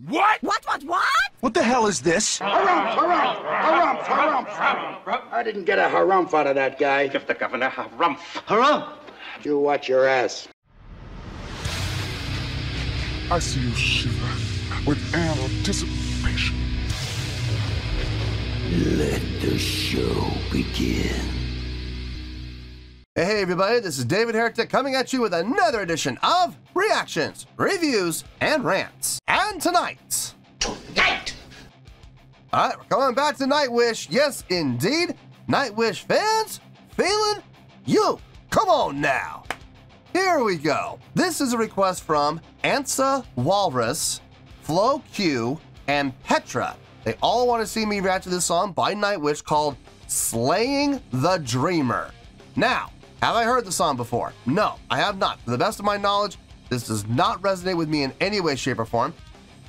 What? What? What the hell is this? Harumph. I didn't get a harumph out of that guy. Give the governor harumph. Harumph? You watch your ass. I see you shiver with anticipation. Let the show begin. Hey everybody, this is David Heretic coming at you with another edition of Reactions, Reviews, and Rants. And tonight... Alright, we're coming back to Nightwish. Yes, indeed. Nightwish fans, feeling you. Come on now. Here we go. This is a request from Ansa Walrus, Flo Q, and Petra. They all want to see me react to this song by Nightwish called Slaying the Dreamer. Now, have I heard the song before? No, I have not. To the best of my knowledge, this does not resonate with me in any way, shape, or form.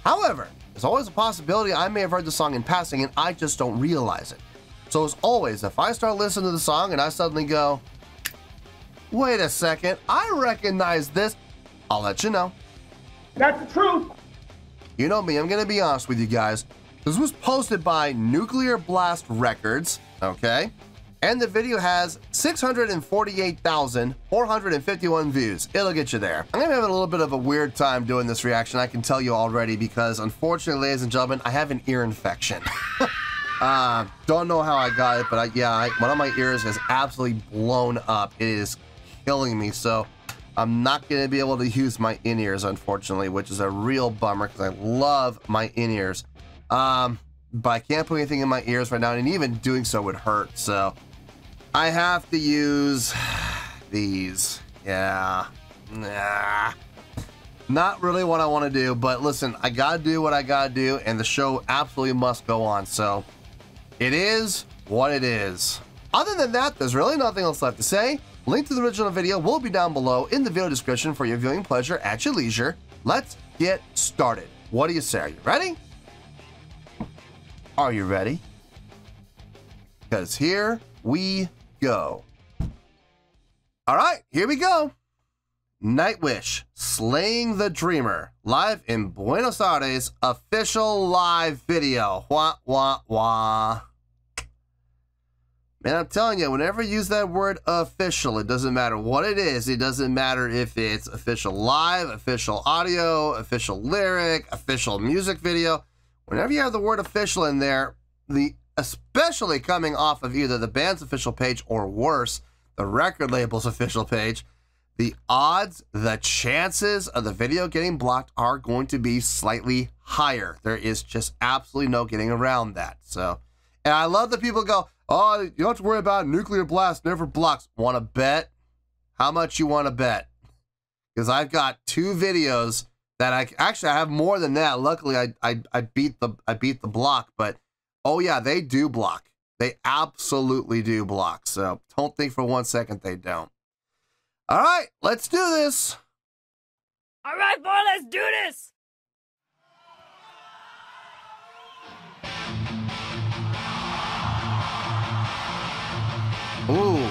However, there's always a possibility I may have heard the song in passing and I just don't realize it. So as always, if I start listening to the song and I suddenly go, wait a second, I recognize this, I'll let you know. That's the truth. You know me, I'm gonna be honest with you guys. This was posted by Nuclear Blast Records, okay? And the video has 648,451 views. It'll get you there. I'm gonna have a little bit of a weird time doing this reaction, I can tell you already, because unfortunately, ladies and gentlemen, I have an ear infection. Don't know how I got it, but one of my ears has absolutely blown up. It is killing me, so I'm not gonna be able to use my in-ears, unfortunately, which is a real bummer because I love my in-ears. But I can't put anything in my ears right now, and even doing so would hurt, so I have to use these. Yeah. Nah. Not really what I want to do, but listen, I gotta do what I gotta do, and the show absolutely must go on, so it is what it is. Other than that, there's really nothing else left to say. Link to the original video will be down below in the video description for your viewing pleasure at your leisure. Let's get started. What do you say? Are you ready? Are you ready? Because here we go. All right, here we go. Nightwish, Slaying the Dreamer, live in Buenos Aires, official live video. Wah, wah, wah. Man, I'm telling you, whenever you use that word official, it doesn't matter what it is. It doesn't matter if it's official live, official audio, official lyric, official music video. Whenever you have the word official in there, especially coming off of either the band's official page or worse, the record label's official page, the odds, the chances of the video getting blocked are going to be slightly higher. There is just absolutely no getting around that. So, and I love that people go, oh, you don't have to worry about Nuclear Blast, never blocks. Want to bet? How much you want to bet? Because I've got two videos that I have more than that. Luckily, I beat the block, but oh yeah, they do block. They absolutely do block. So don't think for 1 second they don't. All right, let's do this. All right, boy, let's do this. Ooh.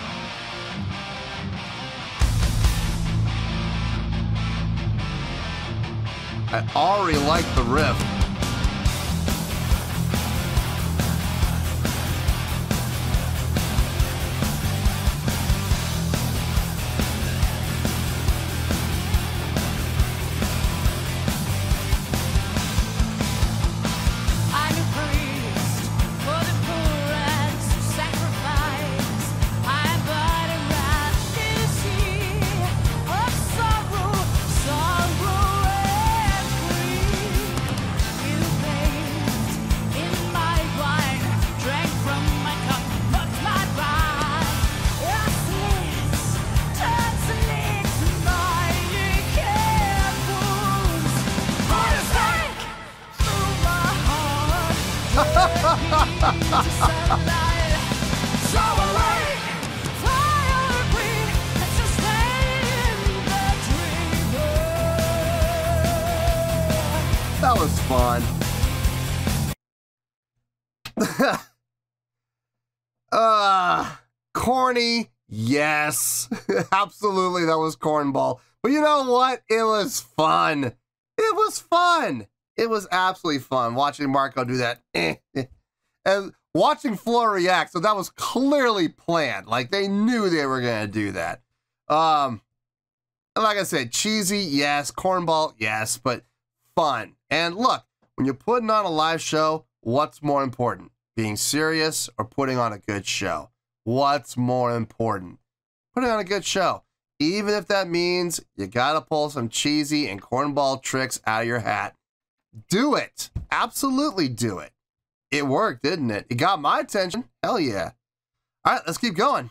I already like the riff. That was fun. Corny, yes. Absolutely, that was cornball. But you know what? It was fun. It was fun. It was absolutely fun watching Marco do that. And watching Floor react, so that was clearly planned. Like, they knew they were going to do that. And like I said, cheesy, yes. Cornball, yes. But fun. And look, when you're putting on a live show, what's more important? Being serious or putting on a good show? What's more important? Putting on a good show. Even if that means you got to pull some cheesy and cornball tricks out of your hat. Do it. Absolutely do it. It worked, didn't it? It got my attention. Hell yeah. All right, let's keep going.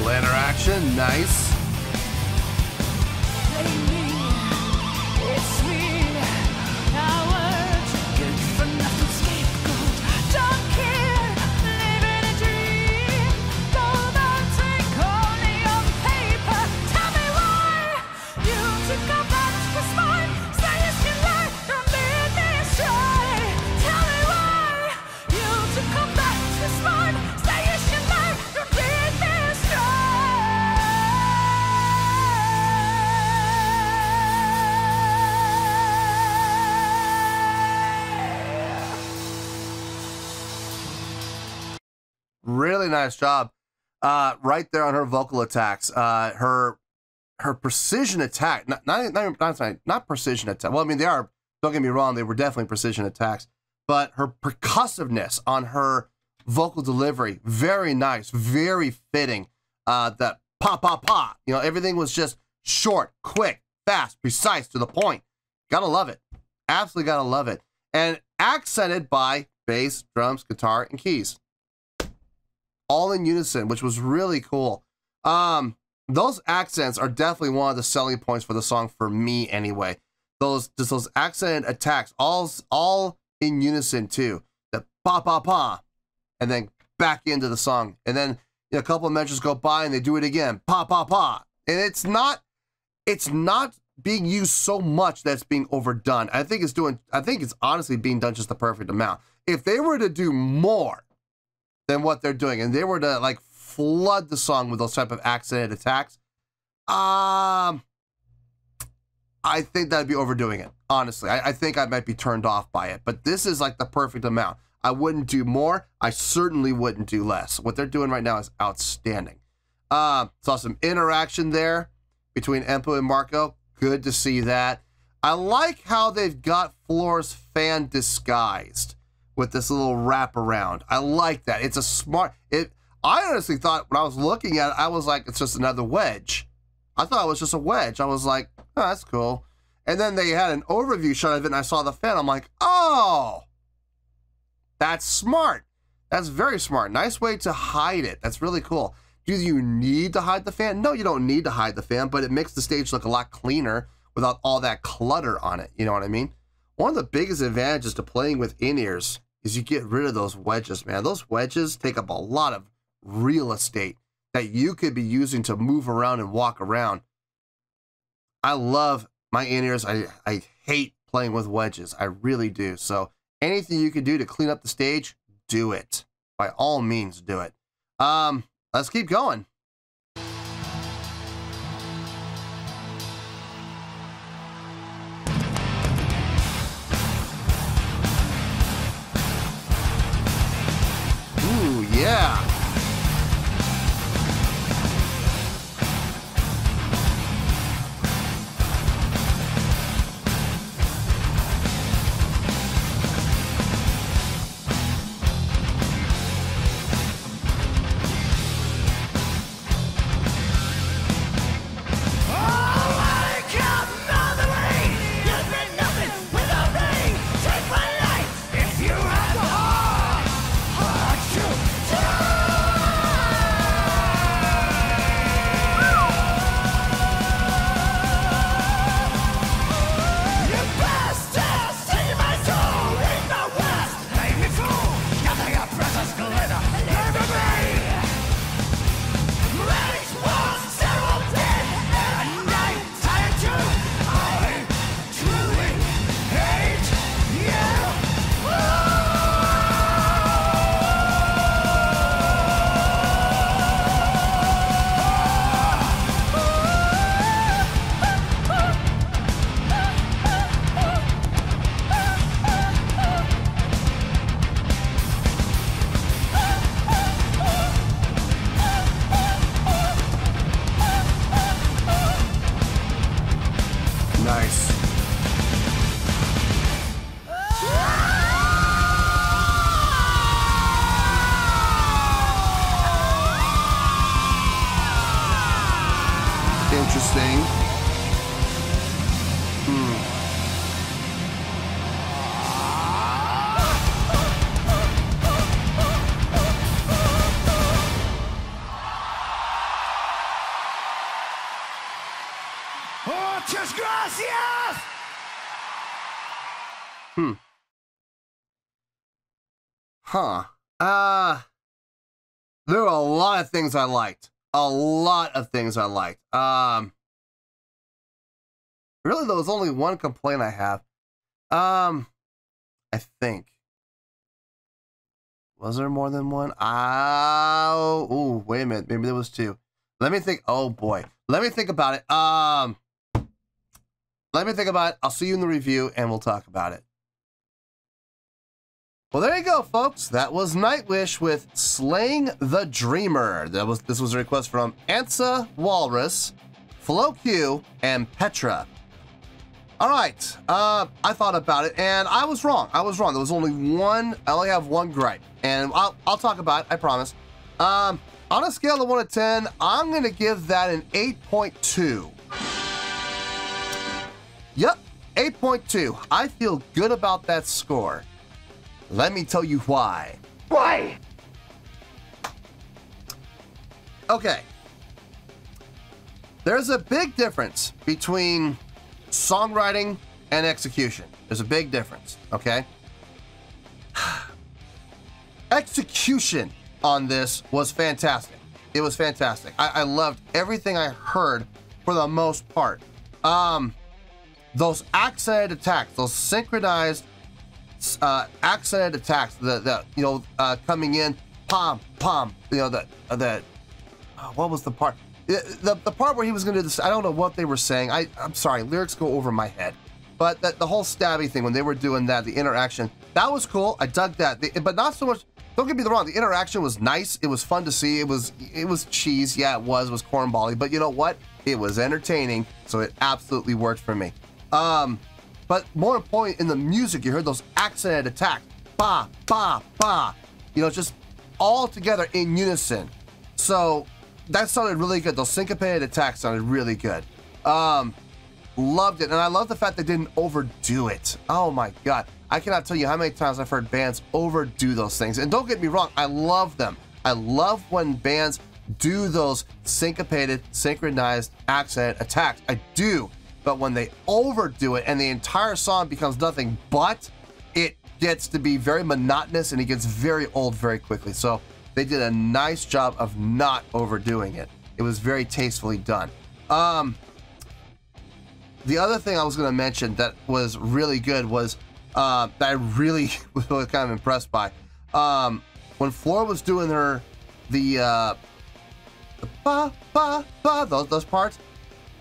Interaction, nice. Really nice job right there on her vocal attacks. Her precision attack, not precision attack. Well, I mean, they are, don't get me wrong, they were definitely precision attacks, but her percussiveness on her vocal delivery, very nice, very fitting. That pa, pa, pa, you know, everything was just short, quick, fast, precise, to the point. Gotta love it. Absolutely gotta love it. And accented by bass, drums, guitar, and keys. All in unison, which was really cool. Those accents are definitely one of the selling points for the song for me anyway. Those accent attacks, all in unison too. The pa pa pa, and then back into the song, and then a couple of measures go by and they do it again, pa pa pa, and it's not being used so much that it's being overdone. I think it's honestly being done just the perfect amount. If they were to do more than what they're doing, and they were to like flood the song with those type of accented attacks, I think that'd be overdoing it. Honestly, I think I might be turned off by it. But this is like the perfect amount. I wouldn't do more. I certainly wouldn't do less. What they're doing right now is outstanding. Saw some interaction there between Empu and Marco. Good to see that. I like how they've got Floor's fan disguised with this little wraparound. I like that. It's a smart... I honestly thought when I was looking at it, I was like, it's just another wedge. I thought it was just a wedge. I was like, oh, that's cool. And then they had an overview shot of it, and I saw the fan. I'm like, oh, that's smart. That's very smart. Nice way to hide it. That's really cool. Do you need to hide the fan? No, you don't need to hide the fan, but it makes the stage look a lot cleaner without all that clutter on it. You know what I mean? One of the biggest advantages to playing with in-ears is you get rid of those wedges, man. Those wedges take up a lot of real estate that you could be using to move around and walk around. I love my in-ears. I hate playing with wedges. I really do. So anything you can do to clean up the stage, do it. By all means, do it. Let's keep going. Ooh, yeah. interesting. Muchas gracias! Huh. There were a lot of things I liked. A lot of things I liked. Really, there was only one complaint I have. I think. Was there more than one? Oh, wait a minute. Maybe there was two. Let me think. Oh, boy. Let me think about it. Let me think about it. I'll see you in the review, and we'll talk about it. Well, there you go, folks. That was Nightwish with Slaying the Dreamer. This was a request from Ansa Walrus, Flo Q, and Petra. All right. I thought about it, and I was wrong. There was only one. I only have one gripe, and I'll talk about it. I promise. On a scale of 1 to 10, I'm gonna give that an 8.2. Yep, 8.2. I feel good about that score. Let me tell you why. Why? Okay. There's a big difference between songwriting and execution. There's a big difference, okay? Execution on this was fantastic. It was fantastic. I loved everything I heard for the most part. Those accented attacks, those synchronized accented attacks, coming in, pom, what was the part? The part where he was gonna do this, I don't know what they were saying. I'm sorry, lyrics go over my head. But the whole stabby thing, when they were doing that, the interaction, that was cool. I dug that. But not so much, don't get me wrong, the interaction was nice. It was fun to see. It was cheese. Yeah, it was cornbally. But you know what? It was entertaining, so it absolutely worked for me. But more important, in the music, you heard those accented attacks. Ba, ba, ba. Just all together in unison. So that sounded really good. Those syncopated attacks sounded really good. Loved it. And I love the fact they didn't overdo it. Oh my God. I cannot tell you how many times I've heard bands overdo those things. And don't get me wrong, I love them. I love when bands do those syncopated, synchronized accented attacks. I do. But when they overdo it and the entire song becomes nothing but, it gets to be very monotonous and it gets very old very quickly. So they did a nice job of not overdoing it. It was very tastefully done. The other thing I was going to mention that was really good was that I really was kind of impressed by. When Flora was doing the ba ba ba, those parts,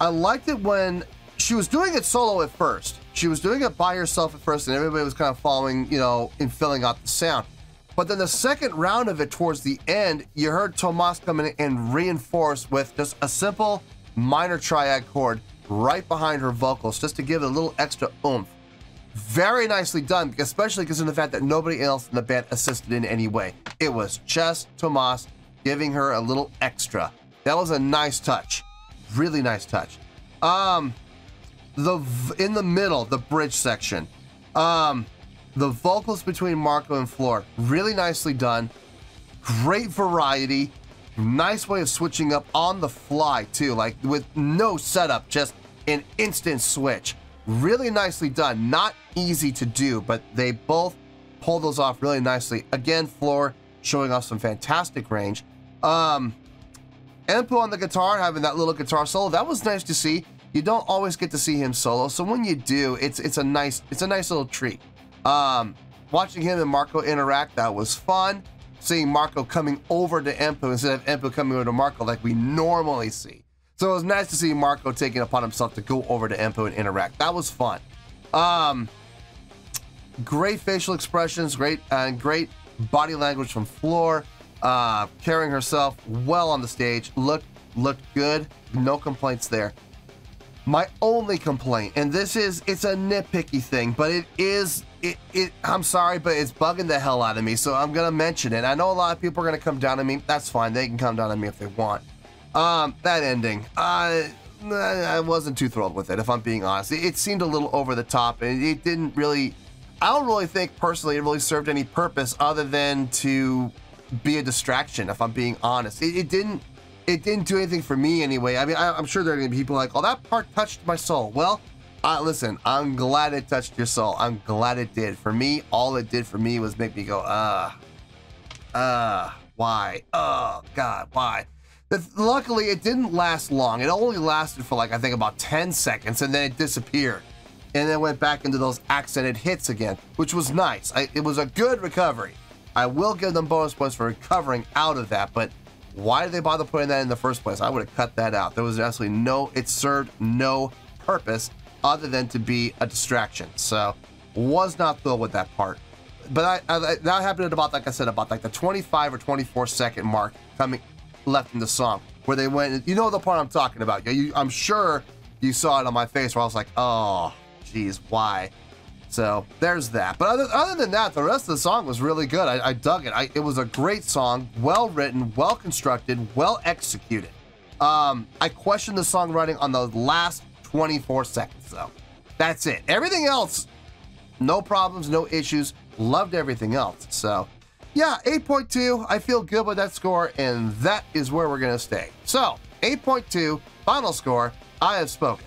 I liked it when she was doing it solo at first. She was doing it by herself at first, and everybody was kind of following, and filling out the sound. But then the second round of it, towards the end, you heard Tomas come in and reinforce with just a simple minor triad chord right behind her vocals, just to give it a little extra oomph. Very nicely done, especially because of the fact that nobody else in the band assisted in any way. It was just Tomas giving her a little extra. That was a nice touch. Really nice touch. In the middle, the bridge section, the vocals between Marco and Floor, really nicely done. Great variety. Nice way of switching up on the fly too, like with no setup, just an instant switch. Really nicely done. Not easy to do, but they both pull those off really nicely. Again, Floor showing off some fantastic range. Empu on the guitar, having that little guitar solo, that was nice to see. You don't always get to see him solo, so when you do, it's a nice little treat. Watching him and Marco interact, that was fun. Seeing Marco coming over to Empu instead of Empu coming over to Marco like we normally see. So it was nice to see Marco taking it upon himself to go over to Empu and interact. That was fun. Great facial expressions, great body language from Floor. Carrying herself well on the stage. Looked good. No complaints there. My only complaint, and it's a nitpicky thing, but I'm sorry, but it's bugging the hell out of me, so I'm gonna mention it. I know a lot of people are gonna come down on me. That's fine. They can come down on me if they want. That ending. I wasn't too thrilled with it, if I'm being honest. It seemed a little over the top, and it didn't really, I don't really think personally it really served any purpose other than to be a distraction, if I'm being honest. It didn't do anything for me anyway. I mean, I'm sure there are gonna be people like, oh, that part touched my soul. Well, listen, I'm glad it touched your soul. I'm glad it did. For me, all it did for me was make me go, why? Oh, God, why? Luckily, it didn't last long. It only lasted for like, I think about 10 seconds, and then it disappeared. And then went back into those accented hits again, which was nice. It was a good recovery. I will give them bonus points for recovering out of that, but why did they bother putting that in the first place? I would have cut that out. There was absolutely it served no purpose other than to be a distraction. So, was not thrilled with that part. But that happened at about, like I said, about like the 25 or 24 second mark left in the song, where they went, you know the part I'm talking about. I'm sure you saw it on my face where I was like, oh, geez, why? So there's that. But other than that, the rest of the song was really good. I dug it. It was a great song, well written, well constructed, well executed. I questioned the songwriting on the last 24 seconds though. That's it. Everything else, no problems, no issues. Loved everything else. So yeah, 8.2. I feel good with that score, and that is where we're gonna stay. So 8.2, final score. I have spoken.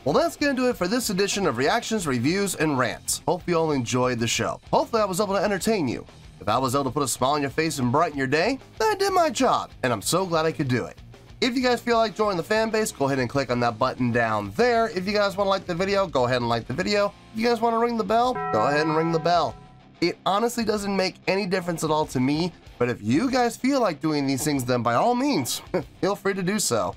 Well, that's going to do it for this edition of Reactions, Reviews, and Rants. Hope you all enjoyed the show. Hopefully I was able to entertain you. If I was able to put a smile on your face and brighten your day, then I did my job, and I'm so glad I could do it. If you guys feel like joining the fan base, go ahead and click on that button down there. If you guys want to like the video, go ahead and like the video. If you guys want to ring the bell, go ahead and ring the bell. It honestly doesn't make any difference at all to me, but if you guys feel like doing these things, then by all means, feel free to do so.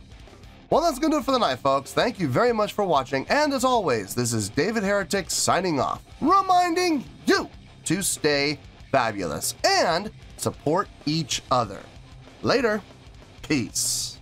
Well, that's going to do it for the night, folks. Thank you very much for watching, and as always, this is David Heretic signing off, reminding you to stay fabulous and support each other. Later. Peace.